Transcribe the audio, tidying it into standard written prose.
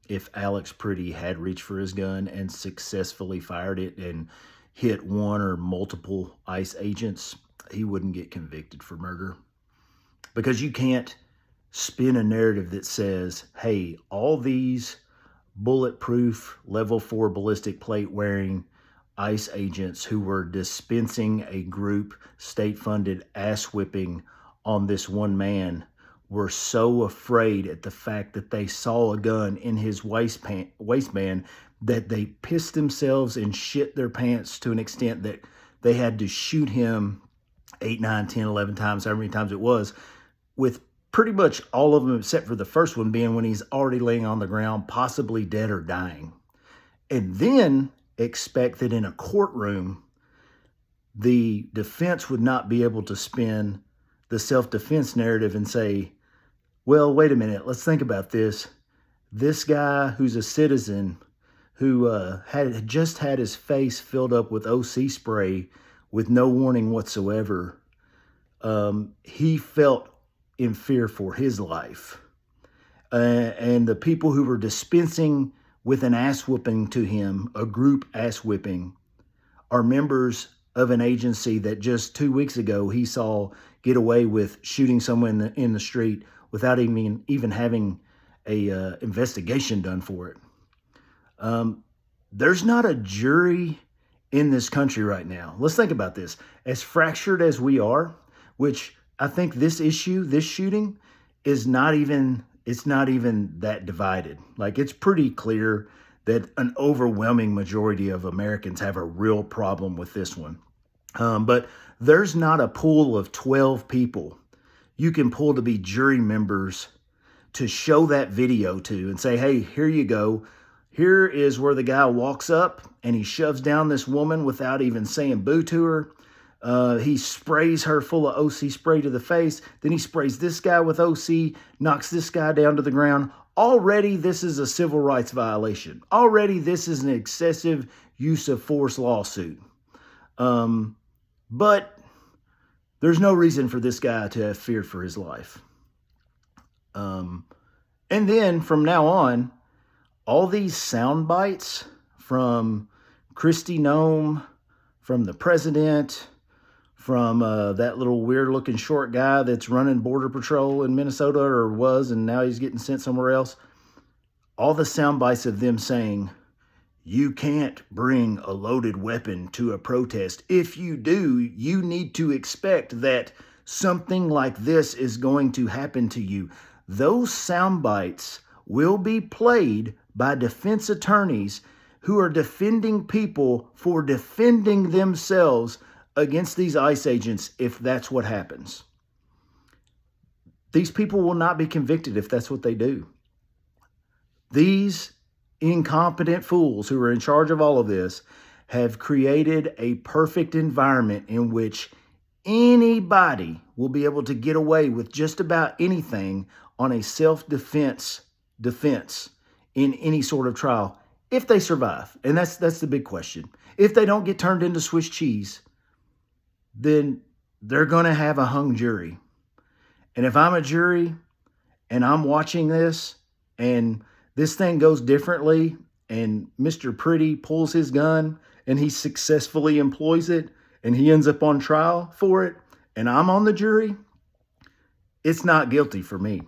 if Alex Pretty had reached for his gun and successfully fired it and hit one or multiple ICE agents, he wouldn't get convicted for murder. Because you can't spin a narrative that says, hey, all these bulletproof level 4 ballistic plate wearing ICE agents who were dispensing a group state-funded ass whipping on this one man were so afraid at the fact that they saw a gun in his waistband that they pissed themselves and shit their pants to an extent that they had to shoot him 8, 9, 10, 11 times, however many times it was, with pretty much all of them except for the first one being when he's already laying on the ground, possibly dead or dying. And then expect that in a courtroom, the defense would not be able to spin the self-defense narrative and say, well, wait a minute, let's think about this. This guy who's a citizen who had just had his face filled up with OC spray with no warning whatsoever, he felt in fear for his life. And the people who were dispensing with an ass whooping to him, a group ass whipping, are members of an agency that just 2 weeks ago he saw get away with shooting someone in the street without even having a investigation done for it. There's not a jury in this country right now. Let's think about this. As fractured as we are, which I think this shooting is not even that divided. Like, it's pretty clear that an overwhelming majority of Americans have a real problem with this one. But there's not a pool of 12 people you can pull to be jury members to show that video to and say, hey, here you go. Here is where the guy walks up and he shoves down this woman without even saying boo to her. He sprays her full of OC spray to the face. Then he sprays this guy with OC, knocks this guy down to the ground. Already, this is a civil rights violation. Already, this is an excessive use of force lawsuit. But there's no reason for this guy to have feared for his life. And then from now on, all these sound bites from Kristi Noem, from the president, from that little weird-looking short guy that's running Border Patrol in Minnesota, or was, and now he's getting sent somewhere else. All the sound bites of them saying, you can't bring a loaded weapon to a protest. If you do, you need to expect that something like this is going to happen to you. Those sound bites will be played by defense attorneys who are defending people for defending themselves against these ICE agents if that's what happens. These people will not be convicted if that's what they do. These incompetent fools who are in charge of all of this have created a perfect environment in which anybody will be able to get away with just about anything on a self-defense defense in any sort of trial if they survive. And that's the big question. If they don't get turned into Swiss cheese, then they're going to have a hung jury. And if I'm a jury and I'm watching this and this thing goes differently and Mr. Pretty pulls his gun and he successfully employs it and he ends up on trial for it and I'm on the jury, it's not guilty for me.